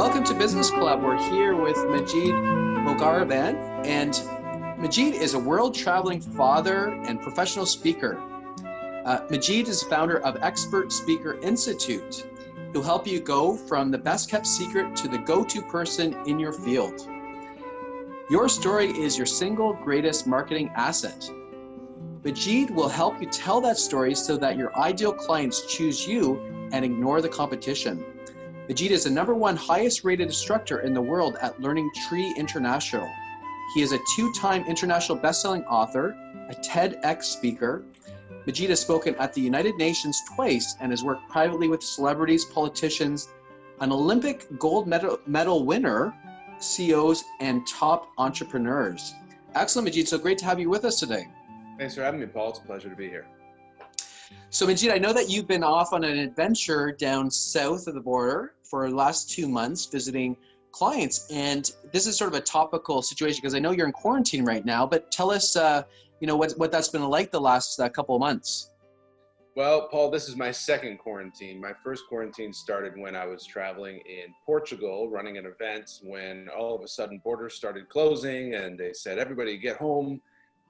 Welcome to Business Club. We're here with Majid Mogaraban, and Majid is a world-traveling father and professional speaker. Majid is founder of Expert Speaker Institute, who'll help you go from the best-kept secret to the go-to person in your field. Your story is your single greatest marketing asset. Majid will help you tell that story so that your ideal clients choose you and ignore the competition. Majid is the #1 highest rated instructor in the world at Learning Tree International. He is a 2-time international best-selling author, a TEDx speaker. Majid has spoken at the United Nations twice and has worked privately with celebrities, politicians, an Olympic gold medal winner, CEOs, and top entrepreneurs. Excellent, Majid. So great to have you with us today. Thanks for having me, Paul. It's a pleasure to be here. So Majid, I know that you've been off on an adventure down south of the border for the last 2 months visiting clients. And this is sort of a topical situation because I know you're in quarantine right now, but tell us, what that's been like the last couple of months. Well, Paul, this is my second quarantine. My first quarantine started when I was traveling in Portugal, running an event when all of a sudden borders started closing and they said, everybody get home.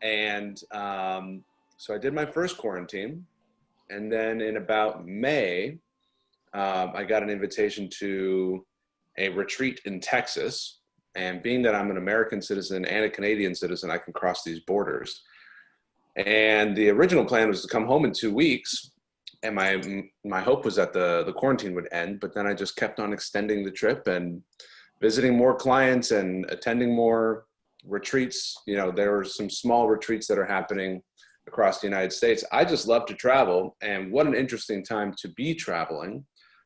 And so I did my first quarantine. And then in about May, I got an invitation to a retreat in Texas. And being that I'm an American citizen and a Canadian citizen, I can cross these borders. And the original plan was to come home in 2 weeks. And my hope was that the quarantine would end, but then I just kept on extending the trip and visiting more clients and attending more retreats. You know, there were some small retreats that are happening across the United States. I just love to travel, and what an interesting time to be traveling.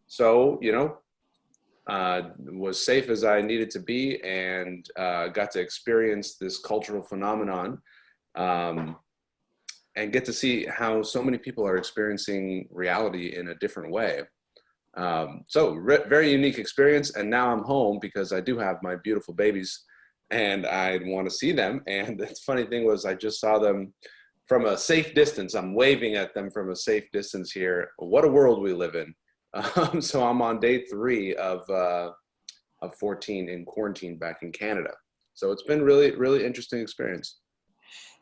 So, was safe as I needed to be and got to experience this cultural phenomenon and get to see how so many people are experiencing reality in a different way. Very unique experience. And now I'm home because I do have my beautiful babies and I want to see them. And the funny thing was I just saw them from a safe distance. I'm waving at them from a safe distance here. What a world we live in. So I'm on day 3 of 14 in quarantine back in Canada. So it's been really, really interesting experience.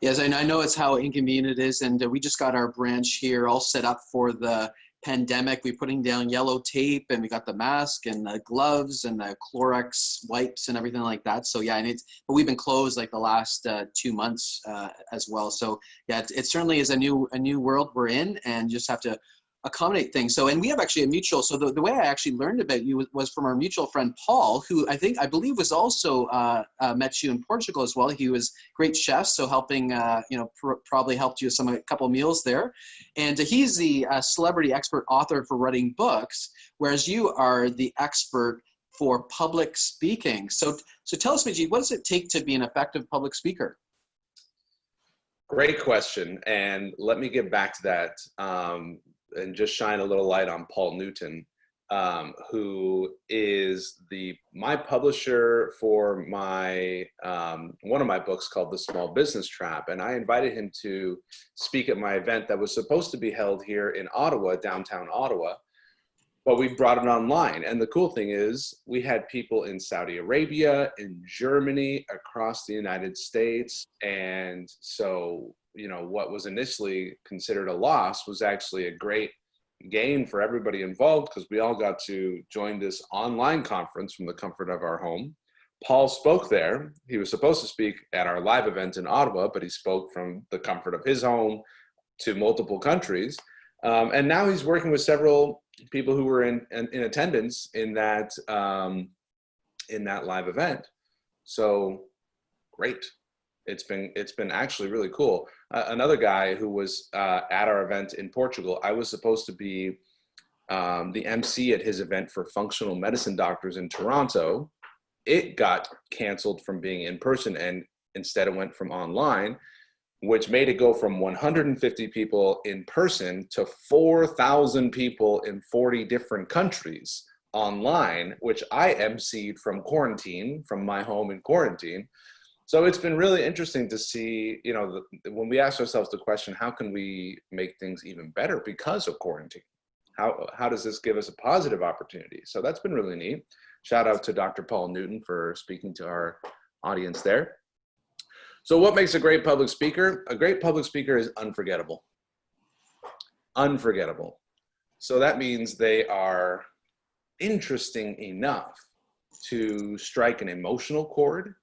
Yes, I know it's how inconvenient it is. And we just got our branch here all set up for the pandemic. We're putting down yellow tape and we got the mask and the gloves and the Clorox wipes and everything like that. So yeah, but we've been closed like the last 2 months as well. So yeah, it certainly is a new world we're in, and just have to accommodate things. So, and we have actually a mutual, so the way I actually learned about you was from our mutual friend, Paul, who I believe was also met you in Portugal as well. He was great chef, so helping, probably helped you with a couple meals there. And he's the celebrity expert author for writing books, whereas you are the expert for public speaking. So tell us, Majid, what does it take to be an effective public speaker? Great question. And let me get back to that. And just shine a little light on Paul Newton, who is my publisher for my one of my books called The Small Business Trap. And I invited him to speak at my event that was supposed to be held here in Ottawa, downtown Ottawa, but we brought it online. And the cool thing is we had people in Saudi Arabia, in Germany, across the United States. And so what was initially considered a loss was actually a great gain for everybody involved because we all got to join this online conference from the comfort of our home. Paul spoke there. He was supposed to speak at our live event in Ottawa, but he spoke from the comfort of his home to multiple countries. And now he's working with several people who were in attendance in that live event. So great. It's been actually really cool. Another guy who was at our event in Portugal, I was supposed to be the MC at his event for functional medicine doctors in Toronto. It got canceled from being in person and instead it went from online, which made it go from 150 people in person to 4,000 people in 40 different countries online, which I MC'd from quarantine, from my home in quarantine. So it's been really interesting to see, when we ask ourselves the question, how can we make things even better because of quarantine? How does this give us a positive opportunity? So that's been really neat. Shout out to Dr. Paul Newton for speaking to our audience there. So what makes a great public speaker? A great public speaker is unforgettable. Unforgettable. So that means they are interesting enough to strike an emotional chord,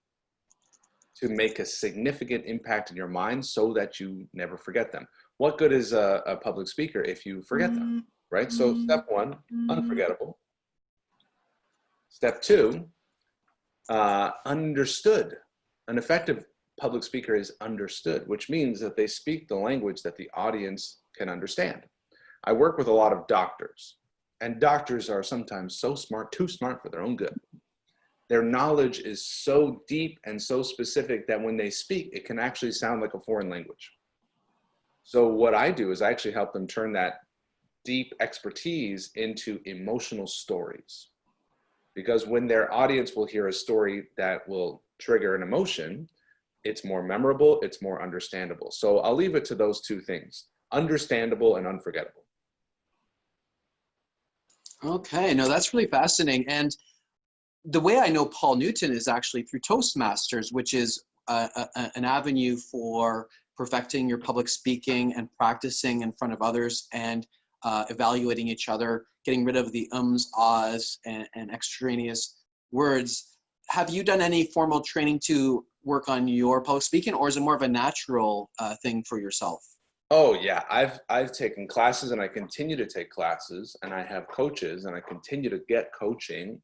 to make a significant impact in your mind so that you never forget them. What good is a public speaker if you forget them, right? So step one, unforgettable. Step two, understood. An effective public speaker is understood, which means that they speak the language that the audience can understand. I work with a lot of doctors, and doctors are sometimes so smart, too smart for their own good. Their knowledge is so deep and so specific that when they speak, it can actually sound like a foreign language. So what I do is I actually help them turn that deep expertise into emotional stories. Because when their audience will hear a story that will trigger an emotion, it's more memorable, it's more understandable. So I'll leave it to those two things, understandable and unforgettable. Okay, no, that's really fascinating. And the way I know Paul Newton is actually through Toastmasters, which is an avenue for perfecting your public speaking and practicing in front of others and evaluating each other, getting rid of the ums, ahs, and extraneous words. Have you done any formal training to work on your public speaking, or is it more of a natural thing for yourself? Oh yeah, I've taken classes and I continue to take classes, and I have coaches and I continue to get coaching.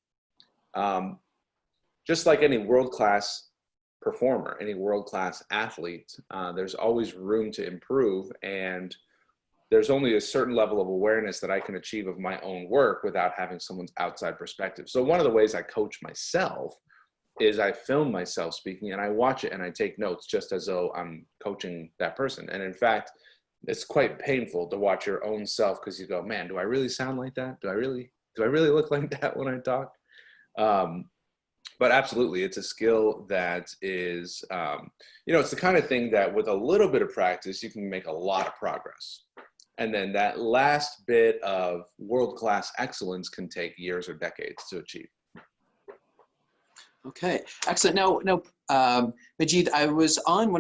Just like any world-class performer, any world-class athlete, there's always room to improve, and there's only a certain level of awareness that I can achieve of my own work without having someone's outside perspective. So one of the ways I coach myself is I film myself speaking and I watch it and I take notes just as though I'm coaching that person. And in fact, it's quite painful to watch your own self, because you go, man, do I really sound like that? Do I really look like that when I talk? But absolutely, it's a skill that is, it's the kind of thing that with a little bit of practice, you can make a lot of progress. And then that last bit of world-class excellence can take years or decades to achieve. Okay, excellent. Now, Majid, I was on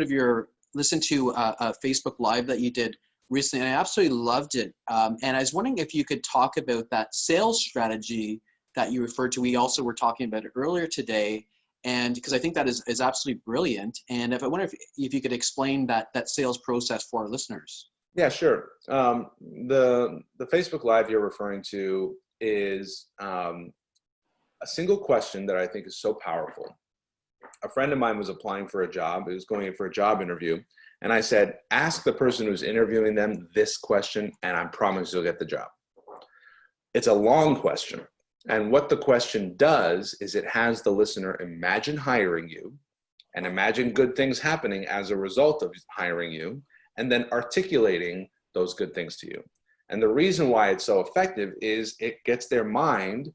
listened to a Facebook Live that you did recently, and I absolutely loved it. And I was wondering if you could talk about that sales strategy that you referred to. We also were talking about it earlier today, and because I think that is absolutely brilliant. And I wonder if you could explain that sales process for our listeners. Yeah, sure. The Facebook Live you're referring to is a single question that I think is so powerful. A friend of mine was applying for a job. He was going in for a job interview. And I said, ask the person who's interviewing them this question, and I promise you'll get the job. It's a long question. And what the question does is it has the listener imagine hiring you and imagine good things happening as a result of hiring you, and then articulating those good things to you. And the reason why it's so effective is it gets their mind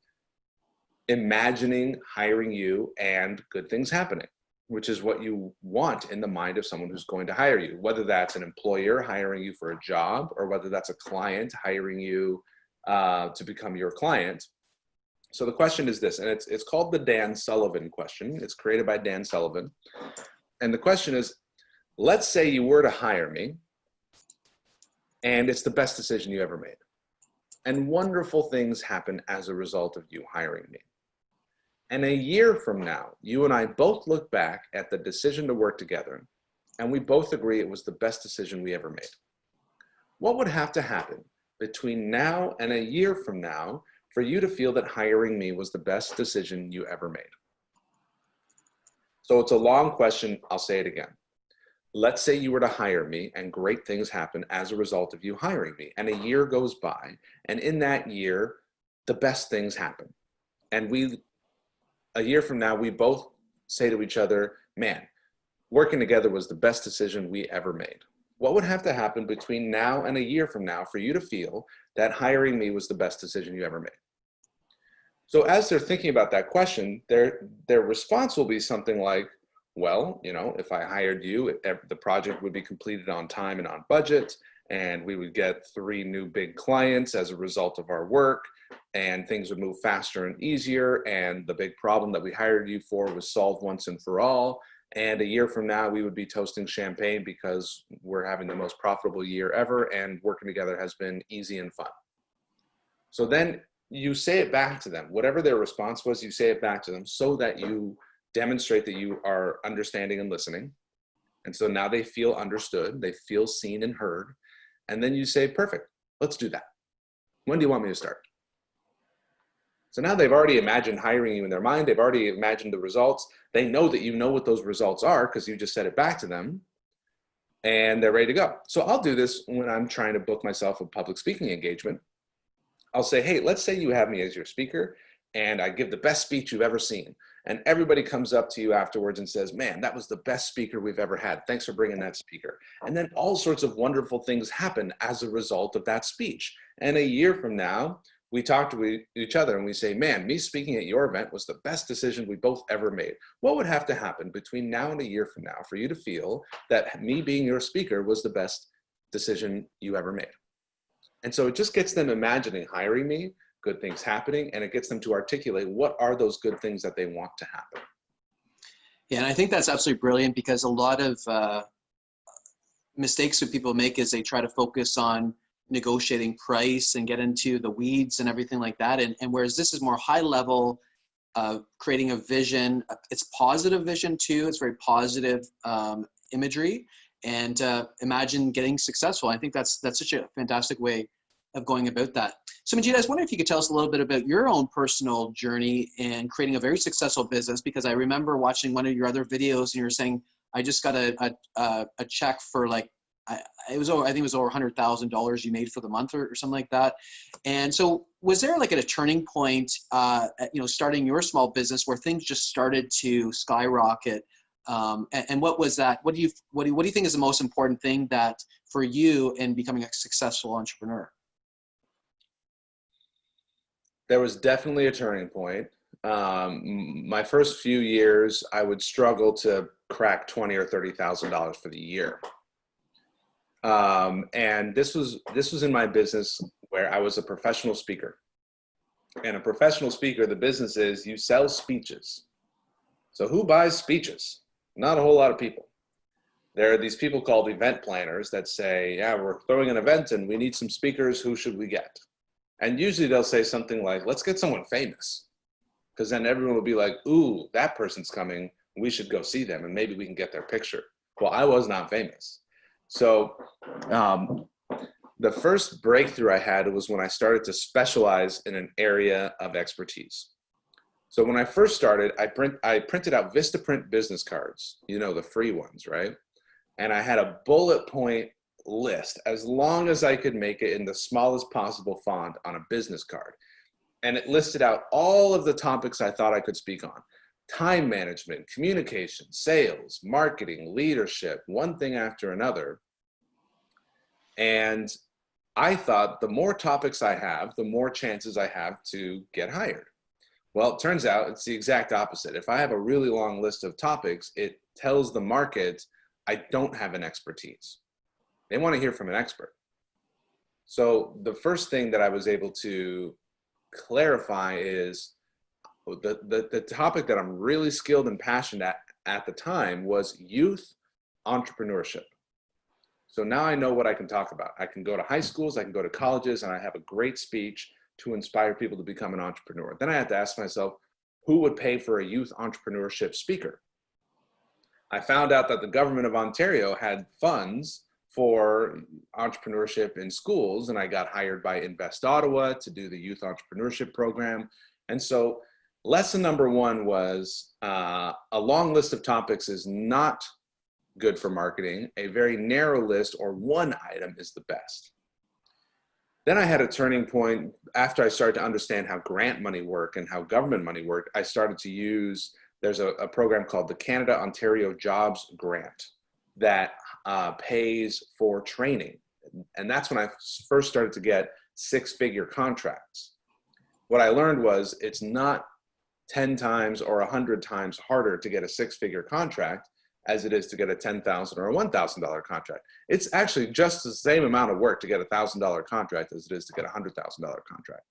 imagining hiring you and good things happening, which is what you want in the mind of someone who's going to hire you, whether that's an employer hiring you for a job or whether that's a client hiring you to become your client. So the question is this, and it's called the Dan Sullivan question. It's created by Dan Sullivan. And the question is, let's say you were to hire me and it's the best decision you ever made. And wonderful things happen as a result of you hiring me. And a year from now, you and I both look back at the decision to work together and we both agree it was the best decision we ever made. What would have to happen between now and a year from now for you to feel that hiring me was the best decision you ever made? So it's a long question. I'll say it again. Let's say you were to hire me and great things happen as a result of you hiring me. And a year goes by, and in that year, the best things happen. And a year from now, we both say to each other, man, working together was the best decision we ever made. What would have to happen between now and a year from now for you to feel that hiring me was the best decision you ever made? So as they're thinking about that question, their response will be something like, well, if I hired you, the project would be completed on time and on budget. and we would get 3 new big clients as a result of our work, and things would move faster and easier, and the big problem that we hired you for was solved once and for all. And a year from now, we would be toasting champagne because we're having the most profitable year ever, and working together has been easy and fun. So then you say it back to them. Whatever their response was, you say it back to them so that you demonstrate that you are understanding and listening. And so now they feel understood, they feel seen and heard. And then you say, perfect, let's do that. When do you want me to start? So now they've already imagined hiring you in their mind. They've already imagined the results. They know that you know what those results are because you just said it back to them, and they're ready to go. So I'll do this when I'm trying to book myself a public speaking engagement. I'll say, hey, let's say you have me as your speaker and I give the best speech you've ever seen. And everybody comes up to you afterwards and says, man, that was the best speaker we've ever had. Thanks for bringing that speaker. And then all sorts of wonderful things happen as a result of that speech. And a year from now, we talk to each other and we say, man, me speaking at your event was the best decision we both ever made. What would have to happen between now and a year from now for you to feel that me being your speaker was the best decision you ever made? And so it just gets them imagining hiring me, good things happening, and it gets them to articulate what are those good things that they want to happen. Yeah, and I think that's absolutely brilliant, because a lot of mistakes that people make is they try to focus on negotiating price and get into the weeds and everything like that. And whereas this is more high level, creating a vision, it's positive vision too. It's very positive imagery, and imagine getting successful. I think that's such a fantastic way of going about that. So Majid, I was wondering if you could tell us a little bit about your own personal journey in creating a very successful business, because I remember watching one of your other videos and you were saying, I just got a check for like, I think it was over $100,000 you made for the month or something like that. And so was there like a turning point, starting your small business where things just started to skyrocket? And what was that? What do you think is the most important thing that for you in becoming a successful entrepreneur? There was definitely a turning point. My first few years, I would struggle to crack $20,000 or $30,000 for the year. And this was in my business where I was a professional speaker. And a professional speaker, the business is you sell speeches. So who buys speeches? Not a whole lot of people. There are these people called event planners that say, yeah, we're throwing an event and we need some speakers. Who should we get? And usually they'll say something like, let's get someone famous. Because then everyone will be like, ooh, that person's coming. We should go see them and maybe we can get their picture. Well, I was not famous. So the first breakthrough I had was when I started to specialize in an area of expertise. So when I first started, I printed out Vistaprint business cards, the free ones, right? And I had a bullet point list as long as I could make it in the smallest possible font on a business card. And it listed out all of the topics I thought I could speak on: time management, communication, sales, marketing, leadership, one thing after another. And I thought the more topics I have, the more chances I have to get hired. Well, it turns out it's the exact opposite. If I have a really long list of topics, it tells the market I don't have an expertise. They want to hear from an expert. So the first thing that I was able to clarify is the topic that I'm really skilled and passionate at the time was youth entrepreneurship. So now I know what I can talk about. I can go to high schools, I can go to colleges, and I have a great speech to inspire people to become an entrepreneur. Then I had to ask myself, who would pay for a youth entrepreneurship speaker? I found out that the government of Ontario had funds for entrepreneurship in schools, and I got hired by Invest Ottawa to do the youth entrepreneurship program. And so lesson number one was a long list of topics is not good for marketing. A very narrow list or one item is the best. Then I had a turning point after I started to understand how grant money worked and how government money worked. I started to use, there's a program called the Canada Ontario Jobs Grant that pays for training. And that's when I first started to get 6-figure contracts. What I learned was it's not 10 times or 100 times harder to get a 6-figure contract as it is to get a $10,000 or a $1,000 contract. It's actually just the same amount of work to get a $1,000 contract as it is to get a $100,000 contract.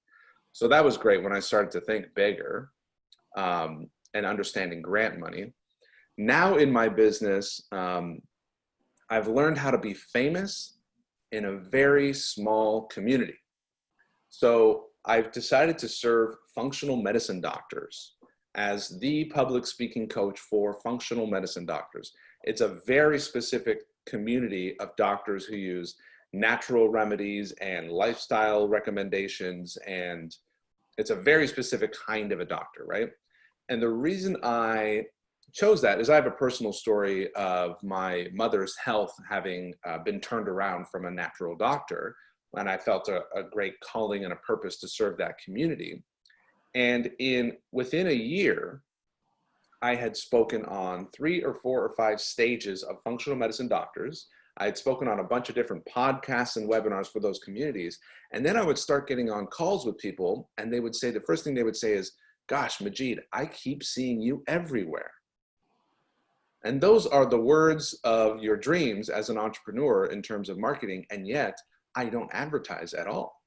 So that was great when I started to think bigger and understanding grant money. Now in my business, I've learned how to be famous in a very small community. So I've decided to serve functional medicine doctors as the public speaking coach for functional medicine doctors. It's a very specific community of doctors who use natural remedies and lifestyle recommendations, and it's a very specific kind of a doctor, right? And the reason I chose that is I have a personal story of my mother's health having been turned around from a natural doctor, and I felt a great calling and a purpose to serve that community. And within a year, I had spoken on 3 or 4 or 5 stages of functional medicine doctors. I had spoken on a bunch of different podcasts and webinars for those communities. And then I would start getting on calls with people, and they would say, the first thing they would say is, gosh, Majid, I keep seeing you everywhere. And those are the words of your dreams as an entrepreneur in terms of marketing, and yet I don't advertise at all.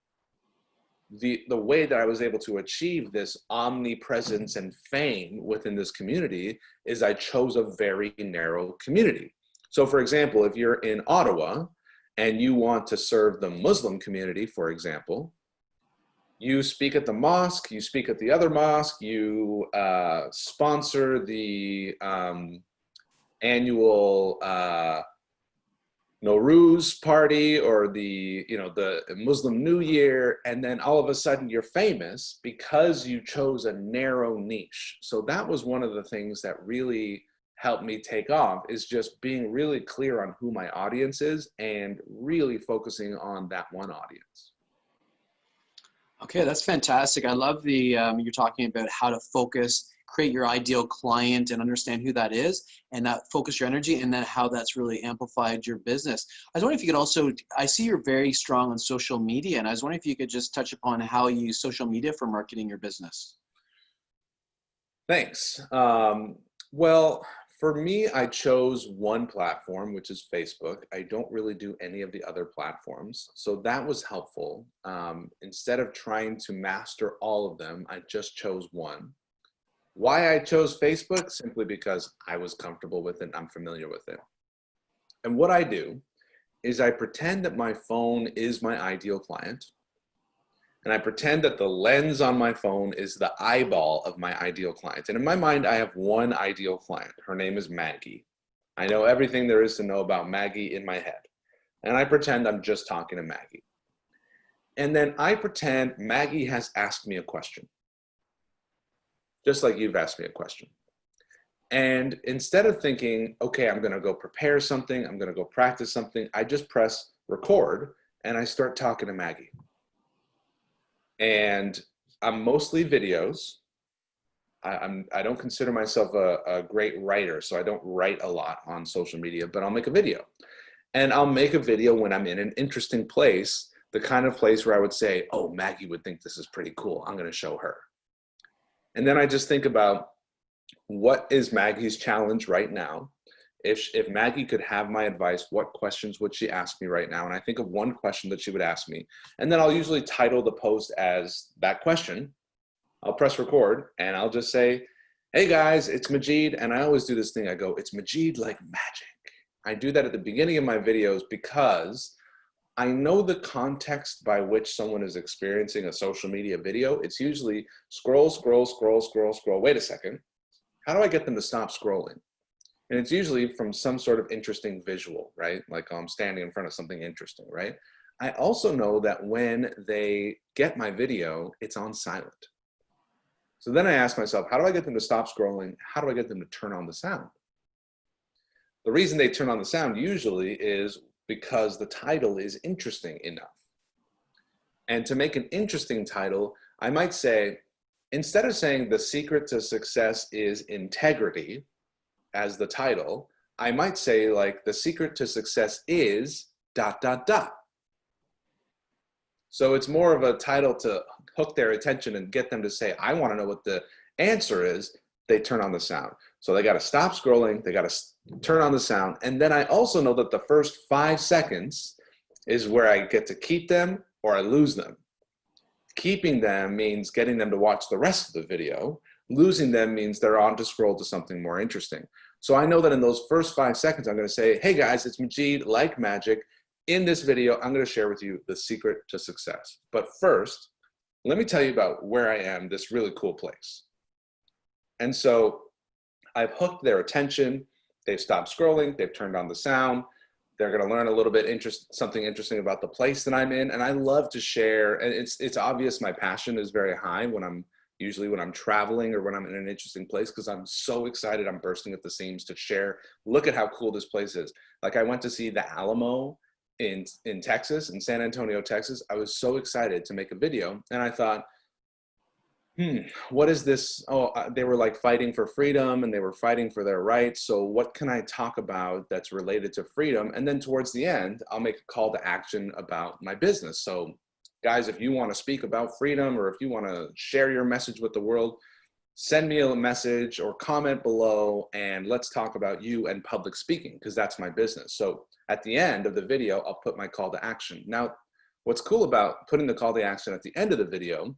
The way that I was able to achieve this omnipresence and fame within this community is I chose a very narrow community. So for example, if you're in Ottawa and you want to serve the Muslim community, for example, you speak at the mosque, you speak at the other mosque, you sponsor the annual Nowruz party or the Muslim New Year, and then all of a sudden you're famous because you chose a narrow niche. So that was one of the things that really helped me take off, is just being really clear on who my audience is and really focusing on that one audience. Okay, that's fantastic. I love the you're talking about how to focus, create your ideal client and understand who that is, and that focus your energy, and then how that's really amplified your business. I was wondering if you could also, I see you're very strong on social media, and I was wondering if you could just touch upon how you use social media for marketing your business. Thanks. Well, for me, I chose one platform, which is Facebook. I don't really do any of the other platforms. So that was helpful. Instead of trying to master all of them, I just chose one. Why I chose Facebook? Simply because I was comfortable with it, I'm familiar with it. And what I do is I pretend that my phone is my ideal client, and I pretend that the lens on my phone is the eyeball of my ideal client. And in my mind, I have one ideal client. Her name is Maggie. I know everything there is to know about Maggie in my head. And I pretend I'm just talking to Maggie. And then I pretend Maggie has asked me a question, just like you've asked me a question. And instead of thinking, okay, I'm gonna go prepare something, I'm gonna go practice something, I just press record and I start talking to Maggie. And I'm mostly videos. I don't consider myself a great writer, so I don't write a lot on social media, but I'll make a video. And I'll make a video when I'm in an interesting place, the kind of place where I would say, oh, Maggie would think this is pretty cool, I'm gonna show her. And then I just think about, what is Maggie's challenge right now? If Maggie could have my advice, what questions would she ask me right now? And I think of one question that she would ask me. And then I'll usually title the post as that question. I'll press record and I'll just say, hey guys, it's Majid. And I always do this thing. I go, it's Majid like magic. I do that at the beginning of my videos because I know the context by which someone is experiencing a social media video. It's usually scroll, scroll, scroll, scroll, scroll. Wait a second. How do I get them to stop scrolling? And it's usually from some sort of interesting visual, right? Like I'm standing in front of something interesting, right? I also know that when they get my video, it's on silent. So then I ask myself, how do I get them to stop scrolling? How do I get them to turn on the sound? The reason they turn on the sound usually is because the title is interesting enough. And to make an interesting title, I might say, instead of saying the secret to success is integrity as the title, I might say like the secret to success is ... So it's more of a title to hook their attention and get them to say, I want to know what the answer is, they turn on the sound. So they got to stop scrolling, they got to turn on the sound. And then I also know that the first 5 seconds is where I get to keep them or I lose them. Keeping them means getting them to watch the rest of the video. Losing them means they're on to scroll to something more interesting. So I know that in those first 5 seconds, I'm going to say, hey guys, it's Majid, like magic. In this video, I'm going to share with you the secret to success. But first, let me tell you about where I am, this really cool place. And so I've hooked their attention. They've stopped scrolling. They've turned on the sound. They're going to learn a little bit something interesting about the place that I'm in. And I love to share. And it's obvious my passion is very high when I'm traveling or when I'm in an interesting place, because I'm so excited. I'm bursting at the seams to share. Look at how cool this place is. Like I went to see the Alamo in Texas, in San Antonio, Texas. I was so excited to make a video. And I thought, what is this? Oh, they were like fighting for freedom and they were fighting for their rights. So what can I talk about that's related to freedom? And then towards the end, I'll make a call to action about my business. So guys, if you want to speak about freedom or if you want to share your message with the world, send me a message or comment below and let's talk about you and public speaking, because that's my business. So at the end of the video, I'll put my call to action. Now, what's cool about putting the call to action at the end of the video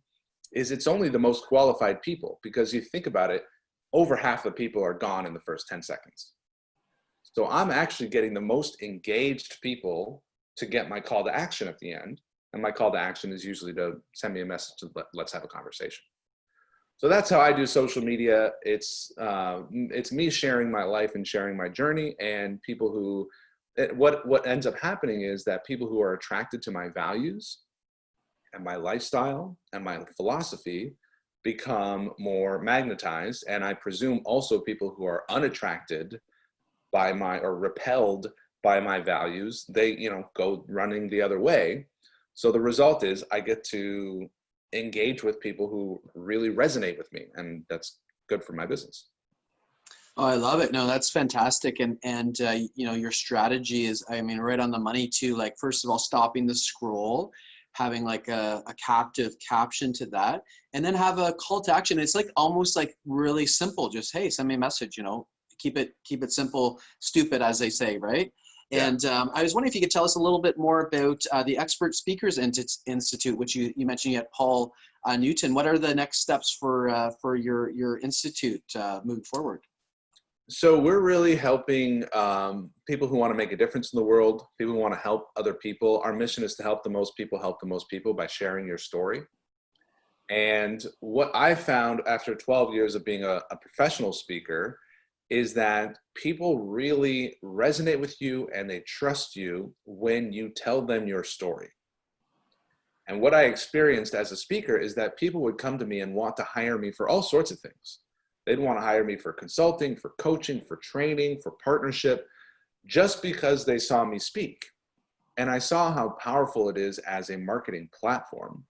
is it's only the most qualified people, because you think about it, over half the people are gone in the first 10 seconds. So I'm actually getting the most engaged people to get my call to action at the end. And my call to action is usually to send me a message to let's have a conversation. So that's how I do social media. It's me sharing my life and sharing my journey, and people who, what ends up happening is that people who are attracted to my values and my lifestyle and my philosophy become more magnetized. And I presume also people who are unattracted by or repelled by my values, they, go running the other way. So the result is I get to engage with people who really resonate with me, and that's good for my business. Oh, I love it. No, that's fantastic. And your strategy is, right on the money too. Like, first of all, stopping the scroll, having like a captive caption to that, and then have a call to action. It's like almost like really simple. Just, hey, send me a message, keep it simple, stupid, as they say, right? Yeah. And I was wondering if you could tell us a little bit more about the Expert Speakers Institute, which you mentioned you had Paul Newton. What are the next steps for your institute moving forward? So we're really helping people who want to make a difference in the world, people who want to help other people. Our mission is to help the most people by sharing your story. And what I found after 12 years of being a professional speaker is that people really resonate with you and they trust you when you tell them your story. And what I experienced as a speaker is that people would come to me and want to hire me for all sorts of things. They'd want to hire me for consulting, for coaching, for training, for partnership, just because they saw me speak. And I saw how powerful it is as a marketing platform.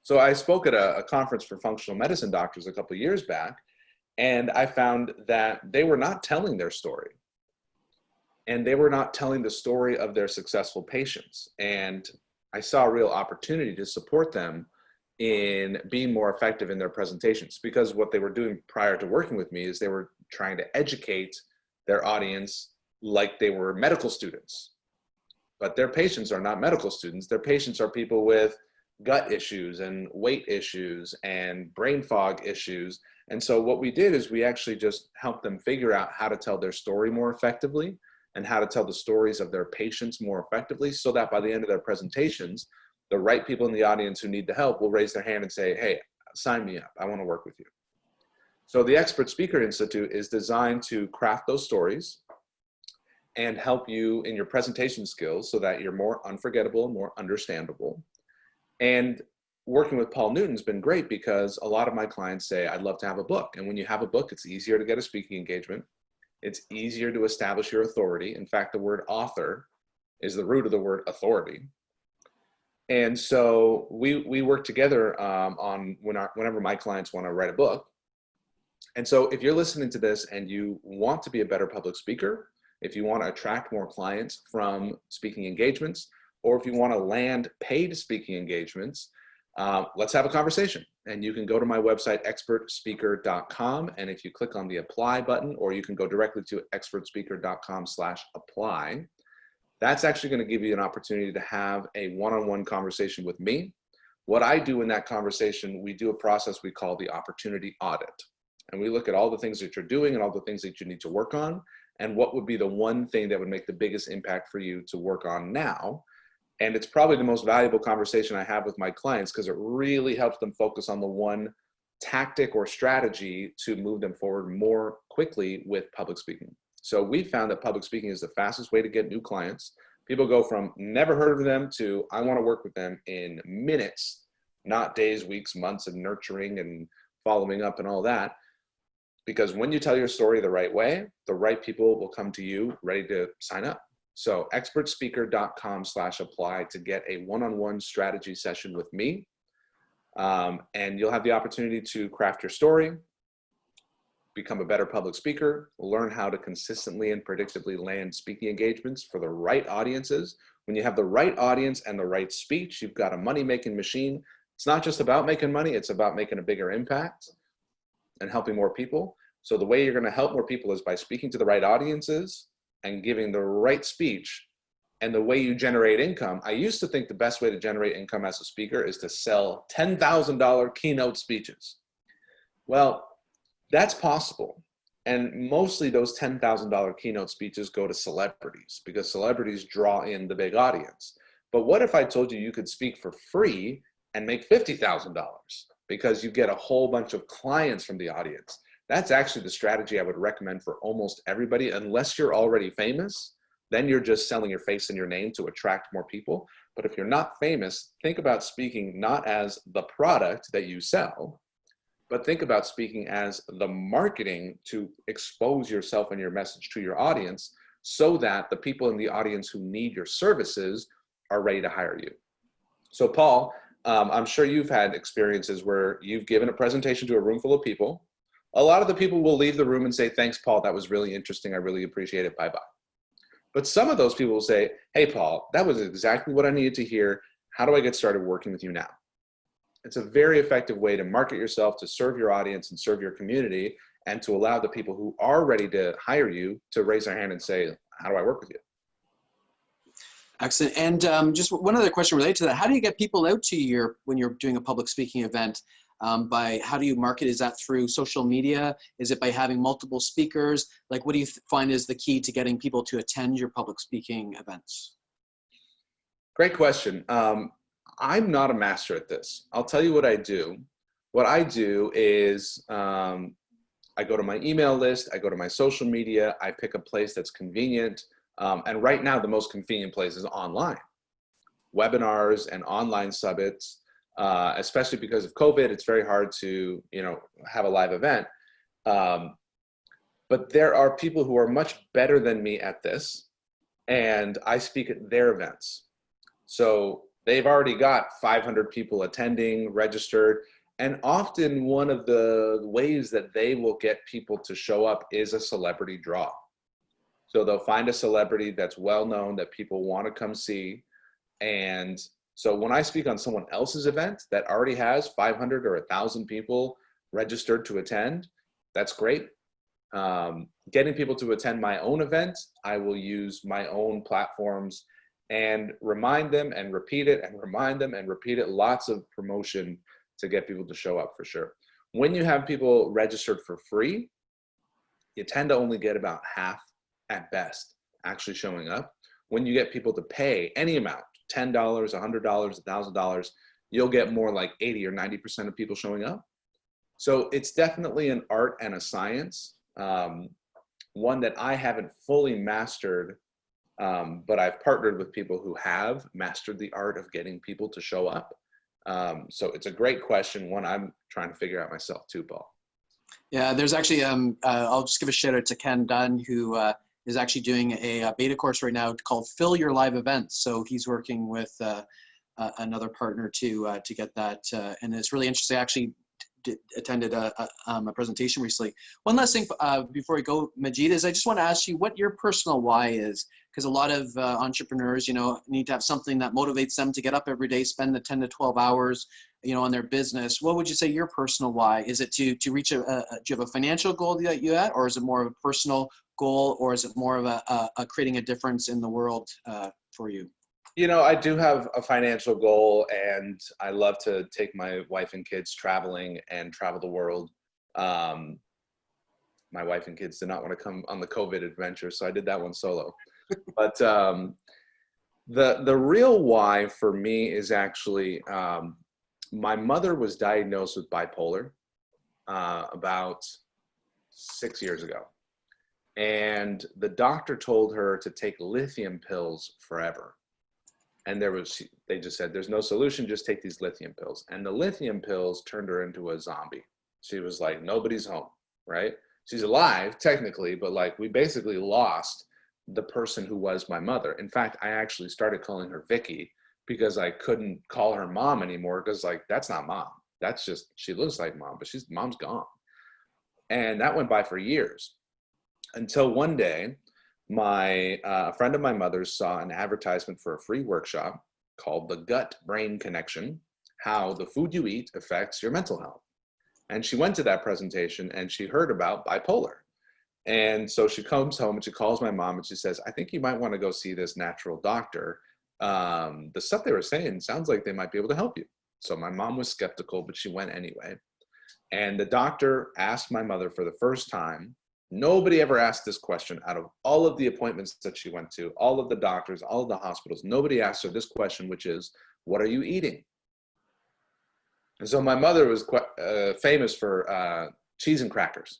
So I spoke at a conference for functional medicine doctors a couple of years back, and I found that they were not telling their story. And they were not telling the story of their successful patients. And I saw a real opportunity to support them in being more effective in their presentations, because what they were doing prior to working with me is they were trying to educate their audience like they were medical students. But their patients are not medical students. Their patients are people with gut issues and weight issues and brain fog issues. And so what we did is we actually just helped them figure out how to tell their story more effectively and how to tell the stories of their patients more effectively, so that by the end of their presentations, the right people in the audience who need the help will raise their hand and say, hey, sign me up. I want to work with you. So the Expert Speaker Institute is designed to craft those stories and help you in your presentation skills so that you're more unforgettable, more understandable. And working with Paul Newton's been great, because a lot of my clients say, I'd love to have a book. And when you have a book, it's easier to get a speaking engagement. It's easier to establish your authority. In fact, the word author is the root of the word authority. And so we work together on whenever my clients want to write a book. And so if you're listening to this and you want to be a better public speaker, if you want to attract more clients from speaking engagements, or if you want to land paid speaking engagements, let's have a conversation. And you can go to my website, expertspeaker.com. And if you click on the apply button, or you can go directly to expertspeaker.com/apply, that's actually going to give you an opportunity to have a one-on-one conversation with me. What I do in that conversation, we do a process we call the opportunity audit. And we look at all the things that you're doing and all the things that you need to work on, and what would be the one thing that would make the biggest impact for you to work on now. And it's probably the most valuable conversation I have with my clients, because it really helps them focus on the one tactic or strategy to move them forward more quickly with public speaking. So we found that public speaking is the fastest way to get new clients. People go from never heard of them to I want to work with them in minutes, not days, weeks, months of nurturing and following up and all that. Because when you tell your story the right way, the right people will come to you ready to sign up. So expertspeaker.com/apply to get a one-on-one strategy session with me. And you'll have the opportunity to craft your story, become a better public speaker, learn how to consistently and predictably land speaking engagements for the right audiences. When you have the right audience and the right speech, you've got a money-making machine. It's not just about making money, it's about making a bigger impact and helping more people. So the way you're going to help more people is by speaking to the right audiences and giving the right speech. And the way you generate income, I used to think the best way to generate income as a speaker is to sell $10,000 keynote speeches. Well, that's possible. And mostly those $10,000 keynote speeches go to celebrities, because celebrities draw in the big audience. But what if I told you you could speak for free and make $50,000 because you get a whole bunch of clients from the audience? That's actually the strategy I would recommend for almost everybody, unless you're already famous. Then you're just selling your face and your name to attract more people. But if you're not famous, think about speaking not as the product that you sell, but think about speaking as the marketing to expose yourself and your message to your audience, so that the people in the audience who need your services are ready to hire you. So Paul, I'm sure you've had experiences where you've given a presentation to a room full of people. A lot of the people will leave the room and say, thanks, Paul, that was really interesting. I really appreciate it. Bye-bye. But some of those people will say, hey, Paul, that was exactly what I needed to hear. How do I get started working with you now? It's a very effective way to market yourself, to serve your audience and serve your community, and to allow the people who are ready to hire you to raise their hand and say, how do I work with you? Excellent. And just one other question related to that. How do you get people out to your, when you're doing a public speaking event? How do you market? Is that through social media? Is it by having multiple speakers? Like, what do you find is the key to getting people to attend your public speaking events? Great question. I'm not a master at this. I'll tell you what I do. What I do is I go to my email list, I go to my social media, I pick a place that's convenient. And right now, the most convenient place is online. Webinars and online summits. Especially because of COVID, it's very hard to, have a live event. But there are people who are much better than me at this, and I speak at their events. So they've already got 500 people attending, registered, and often one of the ways that they will get people to show up is a celebrity draw. So they'll find a celebrity that's well known that people want to come see, and so when I speak on someone else's event that already has 500 or 1,000 people registered to attend, that's great. Getting people to attend my own event, I will use my own platforms and remind them and repeat it and remind them and repeat it. Lots of promotion to get people to show up for sure. When you have people registered for free, you tend to only get about half at best actually showing up. When you get people to pay any amount, $10, $100, $1,000, you'll get more like 80 or 90% of people showing up. So it's definitely an art and a science, one that I haven't fully mastered, but I've partnered with people who have mastered the art of getting people to show up. So it's a great question, one I'm trying to figure out myself too, Paul. Yeah, there's actually, I'll just give a shout out to Ken Dunn, who is actually doing a beta course right now called Fill Your Live Events. So he's working with another partner to get that. And it's really interesting. I actually attended a presentation recently. One last thing before we go, Majid, is I just want to ask you what your personal why is, because a lot of entrepreneurs, need to have something that motivates them to get up every day, spend the 10 to 12 hours, on their business. What would you say your personal why? Is it to reach do you have a financial goal that you had, or is it more of a personal goal, or is it more of a creating a difference in the world for you? I do have a financial goal, and I love to take my wife and kids traveling and travel the world. My wife and kids did not want to come on the COVID adventure, so I did that one solo. But the real why for me is actually my mother was diagnosed with bipolar about 6 years ago. And the doctor told her to take lithium pills forever. And they just said, there's no solution, just take these lithium pills. And the lithium pills turned her into a zombie. She was like, nobody's home, right? She's alive technically, but like we basically lost the person who was my mother. In fact, I actually started calling her Vicky because I couldn't call her mom anymore, because like, that's not mom. That's just, she looks like mom, but mom's gone. And that went by for years until one day, a friend of my mother's saw an advertisement for a free workshop called The Gut-Brain Connection, How the Food You Eat Affects Your Mental Health. And she went to that presentation and she heard about bipolar. And so she comes home and she calls my mom and she says, I think you might want to go see this natural doctor. The stuff they were saying sounds like they might be able to help you. So my mom was skeptical, but she went anyway. And the doctor asked my mother for the first time. Nobody ever asked this question out of all of the appointments that she went to, all of the doctors, all of the hospitals. Nobody asked her this question, which is, what are you eating? And so my mother was famous for cheese and crackers.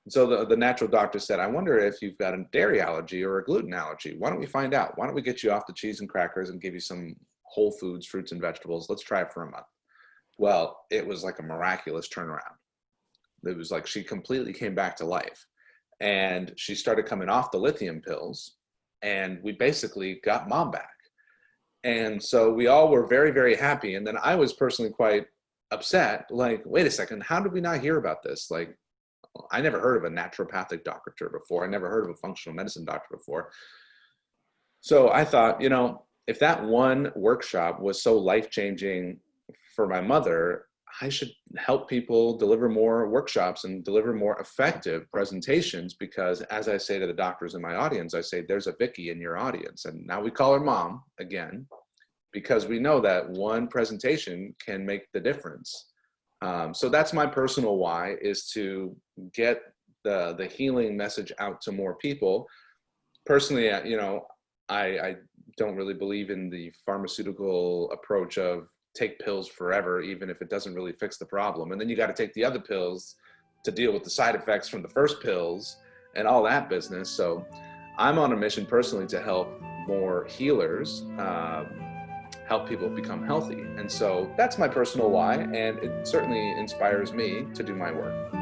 And so the natural doctor said, I wonder if you've got a dairy allergy or a gluten allergy. Why don't we find out? Why don't we get you off the cheese and crackers and give you some whole foods, fruits and vegetables? Let's try it for a month. Well, it was like a miraculous turnaround. It was like she completely came back to life, and she started coming off the lithium pills, and we basically got mom back. And so we all were very, very happy. And then I was personally quite upset, like, wait a second, how did we not hear about this? Like, I never heard of a naturopathic doctor before. I never heard of a functional medicine doctor before. So I thought, if that one workshop was so life-changing for my mother, I should help people deliver more workshops and deliver more effective presentations, because as I say to the doctors in my audience, I say, there's a Vicky in your audience. And now we call her mom again, because we know that one presentation can make the difference. So that's my personal why, is to get the healing message out to more people. Personally, I don't really believe in the pharmaceutical approach of take pills forever, even if it doesn't really fix the problem. And then you got to take the other pills to deal with the side effects from the first pills and all that business. So I'm on a mission personally to help more healers, help people become healthy. And so that's my personal why. And it certainly inspires me to do my work.